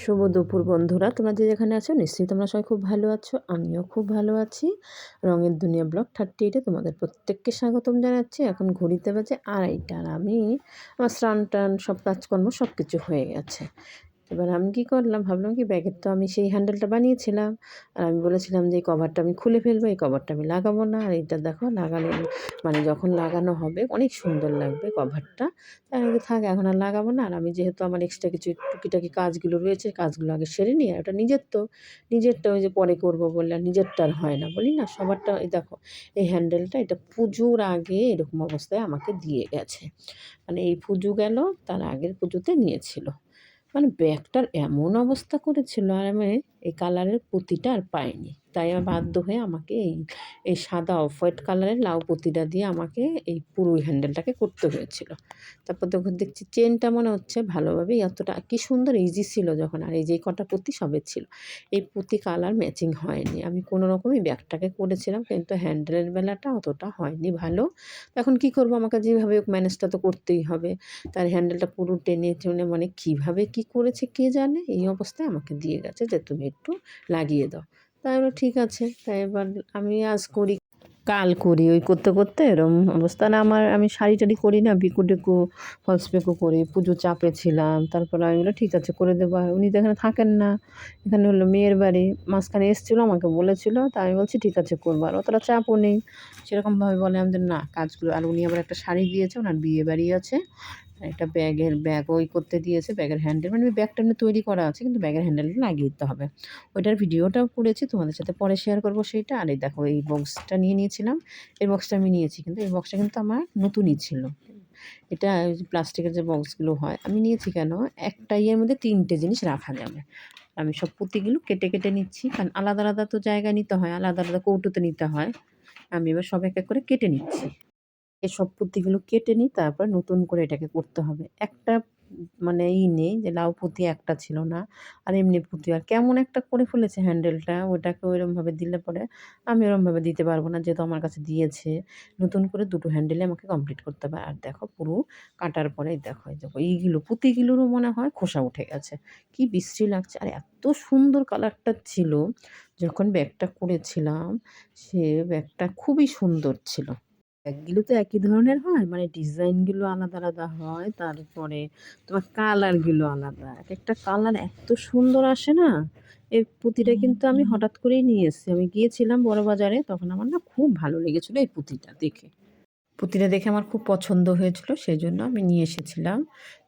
শুভ দুপুর বন্ধুরা, তোমরা যে যেখানে আছো নিশ্চয়ই তোমরা সবাই খুব ভালো আছো। আমিও খুব ভালো আছি। রঙের দুনিয়া ব্লগ 38-এ তোমাদের প্রত্যেককে স্বাগতম জানাচ্ছি। এখন ঘড়িতে বাজে 2:30 আর আমি আমার স্নান টান সব কাজকর্ম সব কিছু হয়ে গেছে। এবার আমি কী করলাম, ভাবলাম কি ব্যাগের তো আমি সেই হ্যান্ডেলটা বানিয়েছিলাম, আর আমি বলেছিলাম যে এই কভারটা আমি খুলে ফেলবো, এই কভারটা আমি লাগাবো না। আর এইটা দেখো লাগালে মানে যখন লাগানো হবে অনেক সুন্দর লাগবে কভারটা। তাই আমি বলি থাক এখন আর লাগাবো না। আর আমি যেহেতু আমার এক্সট্রা কিছু টুকিটাকি কাজগুলো রয়েছে, কাজগুলো আগে সেরে নিই। আর ওটা নিজেরটা ওই যে পরে করবো বললে আর নিজেরটা আর হয় না, বলি না সবারটা। এই দেখো এই হ্যান্ডেলটা এটা পুজোর আগে এরকম অবস্থায় আমাকে দিয়ে গেছে। মানে এই পুজো গেল, তার আগের পুজোতে নিয়েছিল। মানে ব্যাগটার এমন অবস্থা করেছিল, আর আমি এই কালারের পুঁতিটা আর পাইনি। তাই আমার বাধ্য হয়ে আমাকে এই সাদা অফ হোয়াইট কালারের লাউ পুঁতিটা দিয়ে আমাকে এই পুরো হ্যান্ডেলটাকে করতে হয়েছিল। তারপর তখন দেখছি চেনটা মনে হচ্ছে ভালোভাবেই এতটা কি সুন্দর ইজি ছিল যখন। আর এই যে কটা পুঁতি সবে ছিল, এই পুঁতি কালার ম্যাচিং হয়নি। আমি কোনো রকমই ব্যাগটাকে করেছিলাম, কিন্তু হ্যান্ডেলের বেলাটা অতটা হয়নি ভালো। এখন কি করব, আমাকে যেভাবে হোক ম্যানেজটা তো করতেই হবে। তার হ্যান্ডেলটা পুরো টেনে টেনে মানে কীভাবে কী করেছে কে জানে, এই অবস্থায় আমাকে দিয়ে গেছে যে তুমি একটু লাগিয়ে দাও। তাই বললাম ঠিক আছে। তাই এবার আমি আজ করি কাল করি, ওই করতে করতে এরম অবস্থা। না আমি শাড়ি টাড়ি করি না, পিকো টিকো ফলস পিকো করি। পুজো চাপে ছিলাম, তারপরে আমি বললাম ঠিক আছে করে দেবো। আর উনি তো এখানে থাকেন না, এখানে হলো মেয়ের বাড়ি। মাঝখানে এসেছিলো, আমাকে বলেছিল, তা আমি বলছি ঠিক আছে করবো। আর অতটা চাপও নেই সেরকমভাবে বলে আমাদের না কাজগুলো। আর উনি আবার একটা শাড়ি দিয়েছে, ওনার বিয়ে বাড়ি আছে। একটা ব্যাগ ওই করতে দিয়েছে, ব্যাগের হ্যান্ডেল মানে ব্যাগটা এমনি তৈরি করা আছে, কিন্তু ব্যাগের হ্যান্ডেলটা লাগিয়ে দিতে হবে। ওইটার ভিডিওটাও করেছি, তোমাদের সাথে পরে শেয়ার করবো সেইটা। আর এই দেখো এই বক্সটা নিয়ে নিয়েছিলাম। এই বক্সটা আমি নিয়েছি, কিন্তু এই বক্সটা কিন্তু আমার নতুনই ছিল। এটা ওই যে প্লাস্টিকের যে বক্সগুলো হয়, আমি নিয়েছি কেন, একটা ইয়ের মধ্যে 3টে জিনিস রাখা যাবে। আমি সব পুঁতিগুলো কেটে কেটে নিচ্ছি, কারণ আলাদা আলাদা তো জায়গা নিতে হয়, আলাদা আলাদা কৌটোতে নিতে হয়। আমি এবার সব এক এক করে কেটে নিচ্ছি। এসব পুঁতিগুলো কেটে নিই, তারপর নতুন করে এটাকে করতে হবে। একটা মানে নেই যে লাউ পুঁতি একটা ছিল না, আর এমনি পুঁতি আর কেমন একটা করে ফেলেছে হ্যান্ডেলটা। ওটাকে ওইরমভাবে দিলে পরে আমি ওরমভাবে দিতে পারবো না, যেহেতু আমার কাছে দিয়েছে। নতুন করে 2টো হ্যান্ডেলে আমাকে কমপ্লিট করতে হবে। আর দেখো পুরো কাটার পরে এই দেখো এইগুলো পুঁতিগুলোরও মনে হয় খোসা উঠে গেছে। কি বিশ্রী লাগছে। আর এত সুন্দর কালারটা ছিল যখন ব্যাগটা করেছিলাম, সে ব্যাগটা খুবই সুন্দর ছিল। ব্যাগগুলো তো একই ধরনের হয়, মানে ডিজাইনগুলো আলাদা আলাদা হয়, তারপরে তোমার কালারগুলো আলাদা। একেকটা কালার এত সুন্দর আসে না। এই পুঁতিটা কিন্তু আমি হঠাৎ করেই নিয়ে এসেছি। আমি গিয়েছিলাম বড়বাজারে, তখন আমার না খুব ভালো লেগেছিলো এই পুঁতিটা দেখে। পুঁতিটা দেখে আমার খুব পছন্দ হয়েছিল, সেজন্য আমি নিয়ে এসেছিলাম।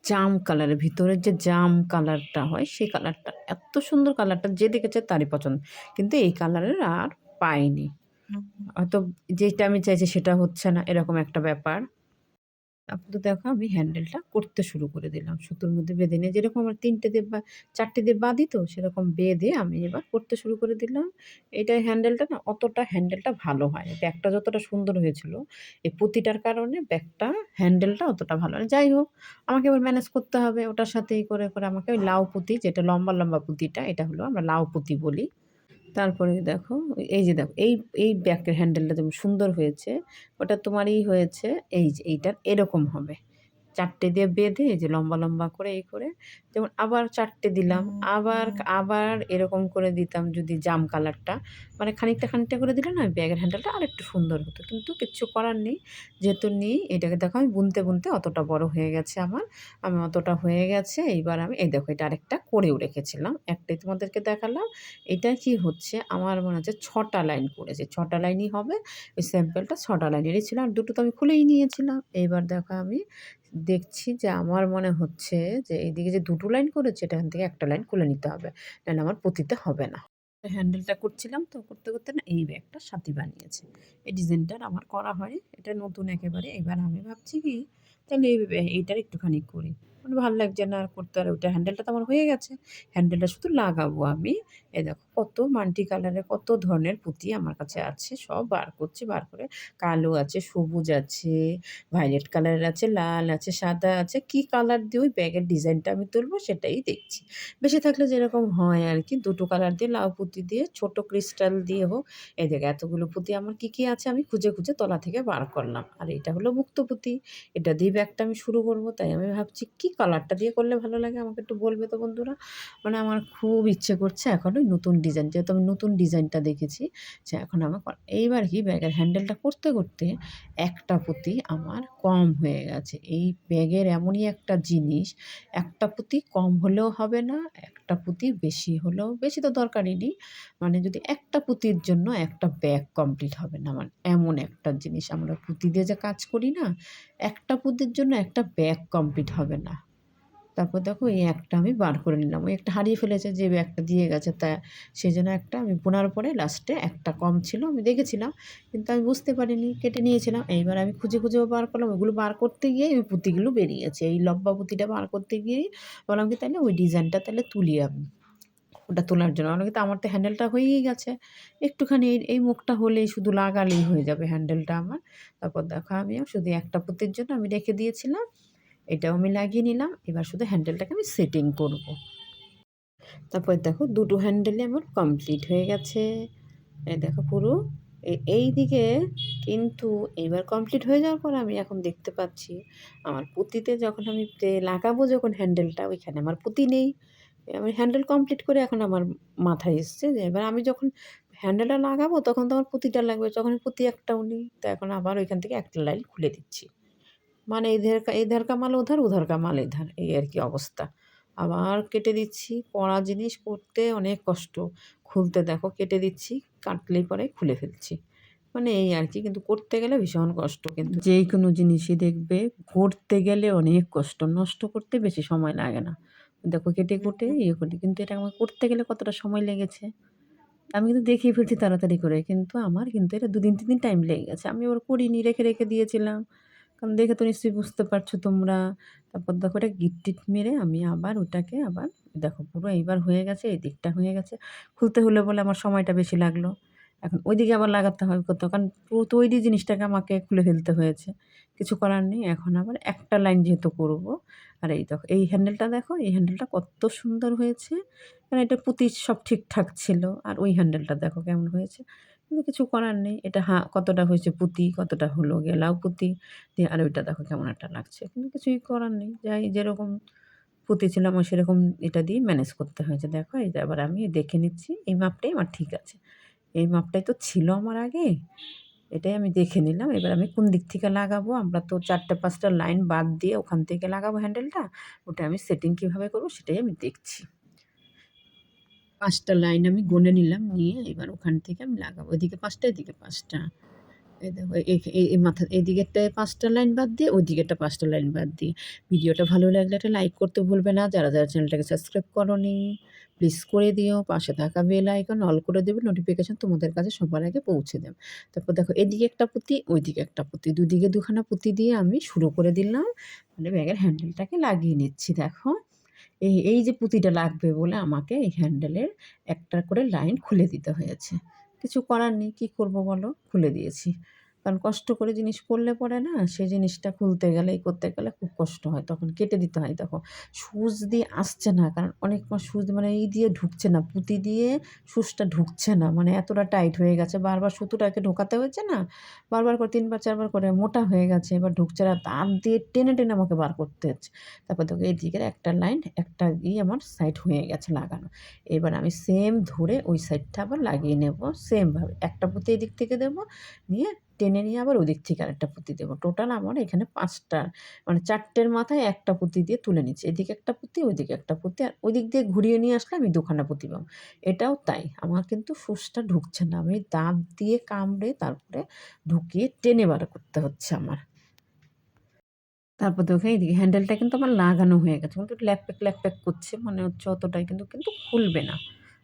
জাম কালারের, ভিতরের যে জাম কালারটা হয় সেই কালারটা, এত সুন্দর কালারটা, যে দেখেছে তারই পছন্দ। কিন্তু এই কালারের আর পাইনি। হয়তো যেটা আমি চাইছি সেটা হচ্ছে না, এরকম একটা ব্যাপার। তারপর দেখো আমি হ্যান্ডেলটা করতে শুরু করে দিলাম। সুতোর মধ্যে বেঁধে নিয়ে যেরকম আমার ৩টে দিয়ে বা ৪টে দিয়ে বাঁধি তো, সেরকম বেঁধে আমি এবার করতে শুরু করে দিলাম। এটা হ্যান্ডেলটা না অতটা হ্যান্ডেলটা ভালো হয়নি। ব্যাগটা যতটা সুন্দর হয়েছিল, এই পুঁতিটার কারণে ব্যাগটা হ্যান্ডেলটা অতটা ভালো না। যাই হোক, আমাকে এবার ম্যানেজ করতে হবে। ওটার সাথে করে আমাকে ওই লাউ পুঁতি, যেটা লম্বা, লম্বা পুঁতিটা, এটা হলো আমরা লাউ পুঁতি বলি। তারপরে দেখো এই যে দেখো এই ব্যাগের হ্যান্ডেলটা যেমন সুন্দর হয়েছে, ওটা তোমারই হয়েছে এই যে এইটার এরকম হবে। ৪টে দিয়ে বেঁধে এই যে লম্বা, লম্বা করে এই করে, যেমন আবার ৪টে দিলাম, আবার এরকম করে দিতাম যদি জাম কালারটা, মানে খানিকটা করে দিলে না ব্যাগের হ্যান্ডেলটা আরেকটু সুন্দর হতো। কিন্তু কিচ্ছু করার নেই। যেহেতু নেই, এটাকে দেখো আমি বুনতে অতটা বড় হয়ে গেছে আমার। আমি অতটা হয়ে গেছে, এইবার আমি এই দেখো এটা আরেকটা করেও রেখেছিলাম। একটাই তোমাদেরকে দেখালাম। এটা কি হচ্ছে, আমার মনে হচ্ছে ৬টা লাইন করেছে। ৬টা লাইনই হবে। ওই স্যাম্পেলটা ৬টা লাইনেরই ছিল। আর ২টো তো আমি খুলেই নিয়েছিলাম। এইবার দেখো আমি দেখছি যে আমার মনে হচ্ছে যে এইদিকে যে ২টো লাইন করেছে, এখান থেকে একটা লাইন খুলে নিতে হবে। নাহলে আমার পুঁতিতে হবে না। হ্যান্ডেলটা করছিলাম তো, করতে না এই ব্যাগটা স্বাতী বানিয়েছে। এই ডিজাইনটার আমার করা হয়। এটা নতুন একেবারে। এবার আমি ভাবছি কি, তাহলে এইটার একটুখানি করি। মানে ভাল লাগছে না আর করতে। আর ওইটা হ্যান্ডেলটা তো আমার হয়ে গেছে। হ্যান্ডেলটা শুধু লাগাবো আমি। এই দেখো কত মাল্টি কালারের কত ধরনের পুঁতি আমার কাছে আছে। সব বার করছি, বার করে কালো আছে, সবুজ আছে, ভায়োলেট কালারের আছে, লাল আছে, সাদা আছে। কি কালার দিয়ে ওই ব্যাগের ডিজাইনটা আমি তুলবো সেটাই দেখছি। বেশি থাকলে যেরকম হয় আর কি, 2টো কালার দিয়ে লাউ পুঁতি দিয়ে, ছোট ক্রিস্টাল দিয়ে হোক। এই দেখো এতগুলো পুঁতি আমার কি আছে আমি খুঁজে তলা থেকে বার করলাম। আর এটা হলো মুক্ত পুঁতি। এটা দিয়ে ব্যাগটা আমি শুরু করব। তাই আমি ভাবছি কি কালারটা দিয়ে করলে ভালো লাগে আমাকে একটু বলবে তো বন্ধুরা? মানে আমার খুব ইচ্ছে করছে এখন ওই নতুন ডিজাইন, যেহেতু আমি নতুন ডিজাইনটা দেখেছি যে এখন আমার এইবার কি ব্যাগের হ্যান্ডেলটা করতে, করতে একটা পুঁতি আমার কম হয়ে গেছে। এই ব্যাগের এমনই একটা জিনিস, একটা পুঁতি কম হলেও হবে না, একটা পুঁতি বেশি হলেও, বেশি তো দরকারই নেই। মানে যদি একটা পুঁতির জন্য একটা ব্যাগ কমপ্লিট হবে না। মানে এমন একটা জিনিস, আমরা পুঁতি দিয়ে যে কাজ করি না, একটা পুঁতির জন্য একটা ব্যাগ কমপ্লিট হবে না। তারপর দেখো এই একটা আমি বার করে নিলাম। ওই একটা হারিয়ে ফেলেছে যে ব্যাগটা দিয়ে গেছে, তা সেজন্য একটা আমি বোনার পরে লাস্টে একটা কম ছিল, আমি দেখেছিলাম কিন্তু আমি বুঝতে পারিনি, কেটে নিয়েছিলাম। এইবার আমি খুঁজে, খুঁজেও বার করলাম, ওগুলো বার করতে গিয়েই ওই পুঁতিগুলো বেরিয়েছে। এই লম্বা পুঁতিটা বার করতে গিয়েই বললাম কি তাহলে ওই ডিজাইনটা তাহলে তুলি আমি। ওটা তোলার জন্য বললাম কি, তা আমার তো হ্যান্ডেলটা হয়েই গেছে। একটুখানি এই মুখটা হলেই, শুধু লাগালেই হয়ে যাবে হ্যান্ডেলটা আমার। তারপর দেখো আমি শুধু একটা পুঁতির জন্য আমি রেখে দিয়েছিলাম। এটাও আমি লাগিয়ে নিলাম। এবার শুধু হ্যান্ডেলটাকে আমি সেটিং করব। তারপর দেখো দুটো হ্যান্ডেলই আমার কমপ্লিট হয়ে গেছে। এই দেখো পুরো এই দিকে কিন্তু এবার কমপ্লিট হয়ে যাওয়ার পর আমি এখন দেখতে পাচ্ছি আমার পুঁতিতে যখন আমি লাগাবো যখন হ্যান্ডেলটা, ওইখানে আমার পুঁতি নেই। আমি হ্যান্ডেল কমপ্লিট করে এখন আমার মাথায় এসছে যে এবার আমি যখন হ্যান্ডেলটা লাগাবো তখন তো আমার পুঁতিটা লাগবে, যখন পুঁতি একটাও নেই। তো এখন আবার ওইখান থেকে একটা লাইন খুলে দিচ্ছি। মানে इधर का माल उधर, उधर का माल इधर, এই আর কি অবস্থা। আবার কেটে দিচ্ছি। কড়া জিনিস করতে অনেক কষ্ট। খুলতে দেখো কেটে দিচ্ছি, কাটলেই পরে খুলে ফেলছি। মানে এই আর কি, কিন্তু করতে গেলে ভীষণ কষ্ট, কিন্তু যেই কোনো জিনিসই দেখবে করতে গেলে অনেক কষ্ট, নষ্ট করতে বেশি সময় লাগে না। দেখো কেটে কুটে ইয়ে করি, কিন্তু এটা আমার করতে গেলে কতটা সময় লেগেছে। আমি কিন্তু দেখিয়ে ফেলছি তাড়াতাড়ি করে, কিন্তু আমার কিন্তু এটা ২ দিন ৩ দিন টাইম লেগে গেছে। আমি আবার করিনি, রেখে, রেখে দিয়েছিলাম। কারণ দেখে তো নিশ্চয়ই বুঝতে পারছো তোমরা। তারপর দেখো এটা গিট-টিট মেরে আমি আবার ওটাকে আবার দেখো পুরো এইবার হয়ে গেছে, এই দিকটা হয়ে গেছে। খুলতে হলে বলে আমার সময়টা বেশি লাগলো। এখন ওইদিকে আবার লাগাতে হবে, করতে হবে। কারণ পুরো তৈরি জিনিসটাকে আমাকে খুলে ফেলতে হয়েছে। কিছু করার নেই। এখন আবার একটা লাইন যেহেতু করব, আর এই দেখো এই হ্যান্ডেলটা দেখো, এই হ্যান্ডেলটা কত সুন্দর হয়েছে। কারণ এটা পুঁতি সব ঠিকঠাক ছিল। আর ওই হ্যান্ডেলটা দেখো কেমন হয়েছে। কিন্তু কিছু করার নেই। এটা কতটা হয়েছে পুঁতি, কতটা হলো গেলাও পুঁতি। দিয়ে আর ওইটা দেখো কেমন একটা লাগছে। কিন্তু কিছুই করার নেই। যাই যেরকম পুঁতি ছিল আমার সেরকম এটা দিয়ে ম্যানেজ করতে হয়েছে। দেখো এই যে এবার আমি দেখে নিচ্ছি এই মাপটাই আমার ঠিক আছে। এই মাপটাই তো ছিল আমার আগে। এটাই আমি দেখে নিলাম। এবার আমি কোন দিক থেকে লাগাবো, আমরা তো ৪ টা ৫ টা লাইন বাদ দিয়ে ওখান থেকে লাগাবো হ্যান্ডেলটা। ওটা আমি সেটিং কীভাবে করব সেটাই আমি দেখছি। ৫ টা লাইন আমি গুনে নিলাম, নিয়ে এবার ওখান থেকে আমি লাগাবো। এদিকে ৫ টা, এদিকে ৫ টা। এই দেখো এই মাথা এদিকেরটায় ৫ টা লাইন বাদ দিয়ে, ওইদিকেরটা ৫ টা লাইন বাদ দিয়ে। ভিডিওটা ভালো লাগলে একটা লাইক করতে ভুলবে না। যারা, যারা চ্যানেলটাকে সাবস্ক্রাইব করোনি প্লিজ করে দিও। পাশে থাকা বেল আইকন অল করে দেবে, নোটিফিকেশন তোমাদের কাছে সবার আগে পৌঁছে দেবে। তারপর দেখো এদিকে একটা পুঁতি, ওইদিকে একটা পুঁতি। দুদিকে দুখানা পুঁতি দিয়ে আমি শুরু করে দিলাম। মানে ব্যাগের হ্যান্ডেলটাকে লাগিয়ে নিচ্ছি দেখো। এই যে পুঁতিটা লাগবে বলে আমাকে এই হ্যান্ডেলের একটা করে লাইন খুলে দিতে হয়েছে। কিছু করার নেই, কী করব বলো? খুলে দিয়েছি। কারণ কষ্ট করে জিনিস করলে পরে না, সেই জিনিসটা খুলতে গেলে, করতে গেলে খুব কষ্ট হয়। তখন কেটে দিতে হয়। দেখো সুচ দিয়ে আসছে না, কারণ অনেক সুচ মানে এই দিয়ে ঢুকছে না। পুঁতি দিয়ে সুচটা ঢুকছে না। মানে এতটা টাইট হয়ে গেছে। বারবার সুতোটাকে ঢোকাতে হয়েছে না? বারবার করে ৩ বার ৪ বার করে মোটা হয়ে গেছে। এবার ঢুকছে না। তার দিয়ে টেনে, টেনে আমাকে বার করতে হচ্ছে। তারপর দেখো এদিকের একটা লাইন, একটা আমার সাইড হয়ে গেছে লাগানো। এবার আমি সেম ধরে ওই সাইডটা আবার লাগিয়ে নেব সেমভাবে। একটা পুঁতি এদিক থেকে দেবো, নিয়ে টেনে নিয়ে আবার ওদিক থেকে আরেকটা পুঁতি দেবো। টোটাল আমার এখানে ৫ টা, মানে ৪ টের মাথায় একটা পুঁতি দিয়ে তুলে নিচ্ছি। এদিকে একটা পুঁতি, ওইদিকে একটা পুঁতি, আর ওইদিক দিয়ে ঘুরিয়ে নিয়ে আসলে আমি ২ খানা পুঁতি পাবো। এটাও তাই। আমার কিন্তু সুচটা ঢুকছে না। আমি দাঁত দিয়ে কামড়ে তারপরে ঢুকিয়ে টেনে বার করতে হচ্ছে আমার। তারপর দেখো এইদিকে হ্যান্ডেলটা কিন্তু আমার লাগানো হয়ে গেছে। কিন্তু ল্যাকপ্যাক, ল্যাকপ্যাক করছে। মনে হচ্ছে অতটাই, কিন্তু খুলবে না।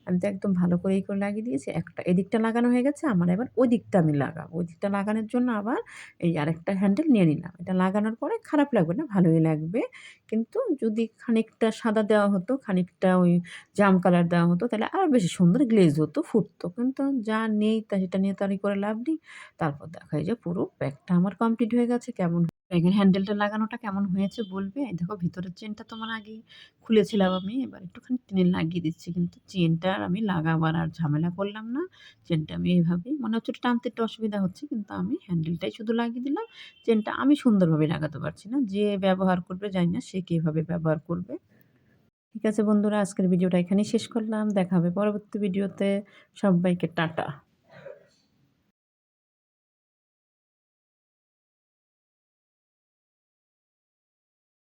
আমি তো একদম ভালো করে করে লাগিয়ে দিয়েছি। একটা এদিকটা লাগানো হয়ে গেছে। আমার এবার ওই দিকটা আমি লাগাবো। ওই দিকটা লাগানোর জন্য আবার এই আরেকটা হ্যান্ডেল নিয়ে নিলাম। এটা লাগানোর পরে খারাপ লাগবে না, ভালোই লাগবে। কিন্তু যদি খানিকটা সাদা দেওয়া হতো, খানিকটা ওই জাম কালার দেওয়া হতো, তাহলে আরও বেশি সুন্দর গ্লেজ হতো, ফুটতো। কিন্তু যা নেই তা সেটা নিয়ে তো আর করে লাভ নেই। তারপর দেখা যায় যে পুরো ব্যাগটা আমার কমপ্লিট হয়ে গেছে। কেমন ব্যাগের হ্যান্ডেলটা লাগানোটা কেমন হয়েছে বলবে? এই দেখো ভিতরের চেনটা তোমার আগেই খুলেছিলাম আমি। এবার একটুখানি টেনে লাগিয়ে দিচ্ছি। কিন্তু চেনটা আর আমি লাগাবার আর ঝামেলা করলাম না। চেনটা আমি এভাবেই মনে হচ্ছে একটু টানতে একটু অসুবিধা হচ্ছে। কিন্তু আমি হ্যান্ডেলটাই শুধু লাগিয়ে দিলাম। চেনটা আমি সুন্দরভাবে লাগাতে পারছি না। যে ব্যবহার করবে জানি না সে কিভাবে ব্যবহার করবে। ঠিক আছে বন্ধুরা, আজকের ভিডিওটা এখানেই শেষ করলাম। দেখা হবে পরবর্তী ভিডিওতে। সব্বাইকে টাটা।